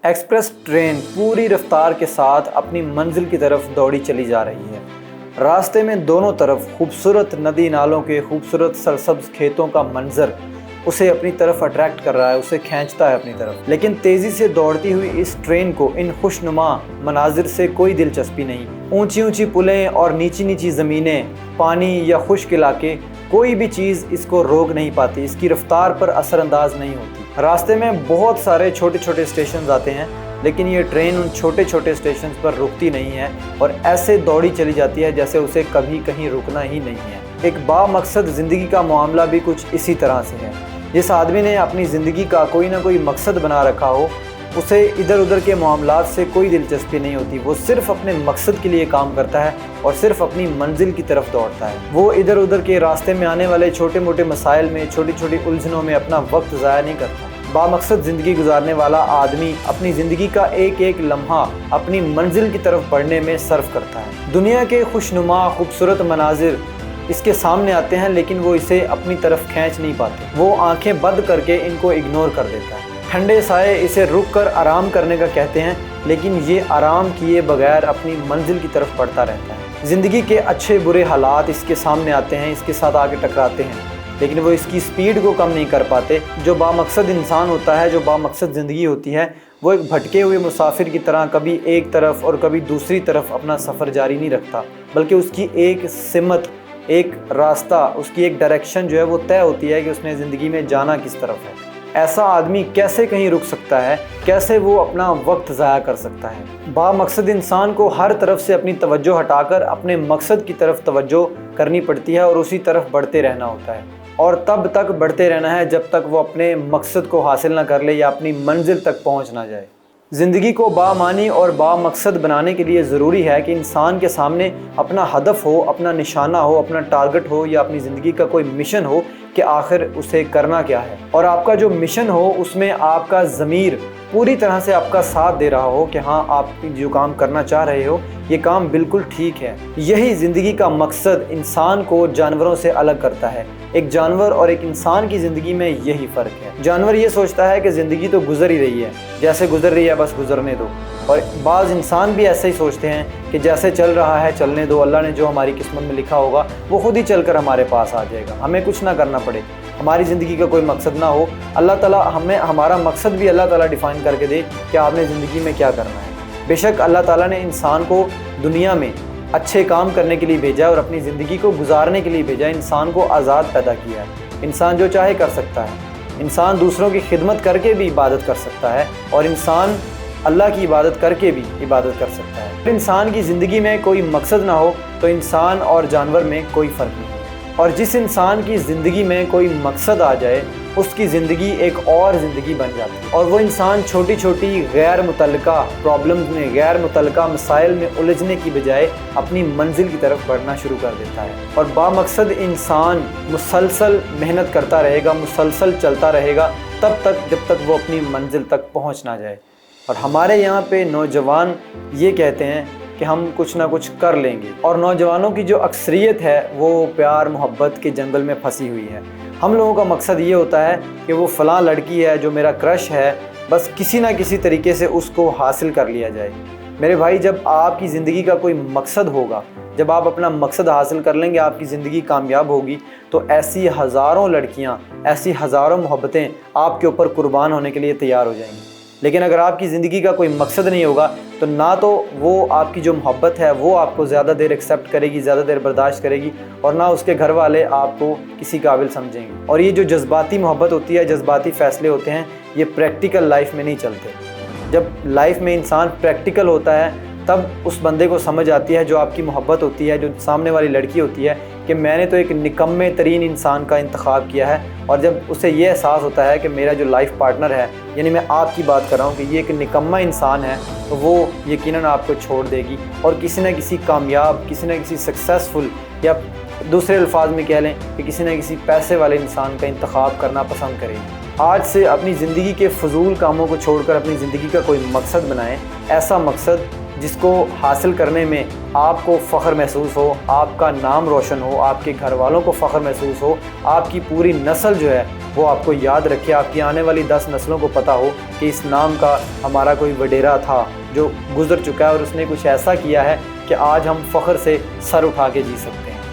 Express train پوری رفتار کے ساتھ اپنی منزل کی طرف دوڑی چلی جا رہی ہے۔ راستے میں دونوں طرف خوبصورت ندی نالوں کے خوبصورت سرسبز کھیتوں کا منظر اسے اپنی طرف اٹریکٹ کر رہا ہے، اسے کھینچتا ہے اپنی طرف۔ لیکن تیزی سے دوڑتی ہوئی اس ٹرین کو ان خوشنما مناظر سے کوئی دلچسپی نہیں۔ اونچی اونچی پلیں اور نیچی نیچی زمینیں، پانی یا خشک علاقے، کوئی بھی چیز اس کو روک نہیں پاتی، اس کی رفتار پر اثر انداز نہیں ہوتی۔ راستے میں بہت سارے چھوٹے چھوٹے اسٹیشنز آتے ہیں، لیکن یہ ٹرین ان چھوٹے چھوٹے اسٹیشنز پر رکتی نہیں ہے اور ایسے دوڑی چلی جاتی ہے جیسے اسے کبھی کہیں رکنا ہی نہیں ہے۔ ایک با مقصد زندگی کا معاملہ بھی کچھ اسی طرح سے ہے۔ جس آدمی نے اپنی زندگی کا کوئی نہ کوئی مقصد بنا رکھا ہو، اسے ادھر ادھر کے معاملات سے کوئی دلچسپی نہیں ہوتی۔ وہ صرف اپنے مقصد کے لیے کام کرتا ہے اور صرف اپنی منزل کی طرف دوڑتا ہے۔ وہ ادھر ادھر کے راستے میں آنے والے چھوٹے موٹے مسائل میں، چھوٹی چھوٹی الجھنوں میں اپنا وقت ضائع نہیں کرتا۔ با مقصد زندگی گزارنے والا آدمی اپنی زندگی کا ایک ایک لمحہ اپنی منزل کی طرف بڑھنے میں صرف کرتا ہے۔ دنیا کے خوشنما خوبصورت مناظر اس کے سامنے آتے ہیں، لیکن وہ اسے اپنی طرف کھینچ نہیں پاتے۔ وہ آنکھیں بند کر کے ان کو اگنور کر دیتا ہے۔ ٹھنڈے سائے اسے رک کر آرام کرنے کا کہتے ہیں، لیکن یہ آرام کیے بغیر اپنی منزل کی طرف بڑھتا رہتا ہے۔ زندگی کے اچھے برے حالات اس کے سامنے آتے ہیں، اس کے ساتھ آ کے ٹکراتے ہیں، لیکن وہ اس کی سپیڈ کو کم نہیں کر پاتے۔ جو با مقصد انسان ہوتا ہے، جو با مقصد زندگی ہوتی ہے، وہ ایک بھٹکے ہوئے مسافر کی طرح کبھی ایک طرف اور کبھی دوسری طرف اپنا سفر جاری نہیں رکھتا، بلکہ اس کی ایک سمت، ایک راستہ، اس کی ایک ڈائریکشن جو ہے وہ طے ہوتی ہے کہ اس نے زندگی میں جانا کس طرف ہے۔ ایسا آدمی کیسے کہیں رک سکتا ہے؟ کیسے وہ اپنا وقت ضائع کر سکتا ہے؟ با مقصد انسان کو ہر طرف سے اپنی توجہ ہٹا کر اپنے مقصد کی طرف توجہ کرنی پڑتی ہے اور اسی طرف بڑھتے رہنا ہوتا ہے، اور تب تک بڑھتے رہنا ہے جب تک وہ اپنے مقصد کو حاصل نہ کر لے یا اپنی منزل تک پہنچ نہ جائے۔ زندگی کو بامعنی اور با مقصد بنانے کے لیے ضروری ہے کہ انسان کے سامنے اپنا ہدف ہو، اپنا نشانہ ہو، اپنا ٹارگٹ ہو یا اپنی زندگی کا کوئی مشن ہو کہ آخر اسے کرنا کیا ہے، اور آپ کا جو مشن ہو اس میں آپ کا ضمیر پوری طرح سے آپ کا ساتھ دے رہا ہو کہ ہاں آپ جو کام کرنا چاہ رہے ہو یہ کام بالکل ٹھیک ہے۔ یہی زندگی کا مقصد انسان کو جانوروں سے الگ کرتا ہے۔ ایک جانور اور ایک انسان کی زندگی میں یہی فرق ہے۔ جانور یہ سوچتا ہے کہ زندگی تو گزر ہی رہی ہے، جیسے گزر رہی ہے بس گزرنے دو، اور بعض انسان بھی ایسے ہی سوچتے ہیں کہ جیسے چل رہا ہے چلنے دو، اللہ نے جو ہماری قسمت میں لکھا ہوگا وہ خود ہی چل کر ہمارے پاس آ جائے گا، ہمیں کچھ نہ کرنا پڑے، ہماری زندگی کا کوئی مقصد نہ ہو۔ اللہ تعالیٰ ہمیں ہمارا مقصد بھی اللہ تعالیٰ ڈیفائن کر کے دے کہ آپ نے زندگی میں کیا کرنا ہے۔ بے شک اللہ تعالیٰ نے انسان کو دنیا میں اچھے کام کرنے کے لیے بھیجا ہے اور اپنی زندگی کو گزارنے کے لیے بھیجا ہے۔ انسان کو آزاد پیدا کیا ہے، انسان جو چاہے کر سکتا ہے، انسان دوسروں کی خدمت کر کے بھی عبادت کر سکتا ہے، اور انسان اللہ کی عبادت کر کے بھی عبادت کر سکتا ہے۔ اگر انسان کی زندگی میں کوئی مقصد نہ ہو تو انسان اور جانور میں کوئی فرق نہیں، اور جس انسان کی زندگی میں کوئی مقصد آ جائے اس کی زندگی ایک اور زندگی بن جاتی ہے، اور وہ انسان چھوٹی چھوٹی غیر متعلقہ پرابلمز میں، غیر متعلقہ مسائل میں الجھنے کی بجائے اپنی منزل کی طرف بڑھنا شروع کر دیتا ہے۔ اور با مقصد انسان مسلسل محنت کرتا رہے گا، مسلسل چلتا رہے گا تب تک جب تک وہ اپنی منزل تک پہنچ نہ جائے۔ اور ہمارے یہاں پہ نوجوان یہ کہتے ہیں کہ ہم کچھ نہ کچھ کر لیں گے، اور نوجوانوں کی جو اکثریت ہے وہ پیار محبت کے جنگل میں پھنسی ہوئی ہے۔ ہم لوگوں کا مقصد یہ ہوتا ہے کہ وہ فلاں لڑکی ہے جو میرا کرش ہے، بس کسی نہ کسی طریقے سے اس کو حاصل کر لیا جائے۔ میرے بھائی، جب آپ کی زندگی کا کوئی مقصد ہوگا، جب آپ اپنا مقصد حاصل کر لیں گے، آپ کی زندگی کامیاب ہوگی، تو ایسی ہزاروں لڑکیاں، ایسی ہزاروں محبتیں آپ کے اوپر قربان ہونے کے لیے تیار ہو جائیں گی۔ لیکن اگر آپ کی زندگی کا کوئی مقصد نہیں ہوگا تو نہ تو وہ آپ کی جو محبت ہے وہ آپ کو زیادہ دیر ایکسیپٹ کرے گی، زیادہ دیر برداشت کرے گی، اور نہ اس کے گھر والے آپ کو کسی قابل سمجھیں گے۔ اور یہ جو جذباتی محبت ہوتی ہے، جذباتی فیصلے ہوتے ہیں، یہ پریکٹیکل لائف میں نہیں چلتے۔ جب لائف میں انسان پریکٹیکل ہوتا ہے تب اس بندے کو سمجھ آتی ہے، جو آپ کی محبت ہوتی ہے، جو سامنے والی لڑکی ہوتی ہے، کہ میں نے تو ایک نکمے ترین انسان کا انتخاب کیا ہے، اور جب اسے یہ احساس ہوتا ہے کہ میرا جو لائف پارٹنر ہے، یعنی میں آپ کی بات کر رہا ہوں، کہ یہ ایک نکمہ انسان ہے، تو وہ یقیناً آپ کو چھوڑ دے گی اور کسی نہ کسی کامیاب، کسی نہ کسی سکسیسفل، یا دوسرے الفاظ میں کہہ لیں کہ کسی نہ کسی پیسے والے انسان کا انتخاب کرنا پسند کرے گی۔ آج سے اپنی زندگی کے فضول کاموں کو چھوڑ کر اپنی زندگی کا کوئی مقصد بنائیں، ایسا مقصد جس کو حاصل کرنے میں آپ کو فخر محسوس ہو، آپ کا نام روشن ہو، آپ کے گھر والوں کو فخر محسوس ہو، آپ کی پوری نسل جو ہے وہ آپ کو یاد رکھے، آپ کی آنے والی 10 نسلوں کو پتہ ہو کہ اس نام کا ہمارا کوئی وڈیرا تھا جو گزر چکا ہے اور اس نے کچھ ایسا کیا ہے کہ آج ہم فخر سے سر اٹھا کے جی سکتے ہیں۔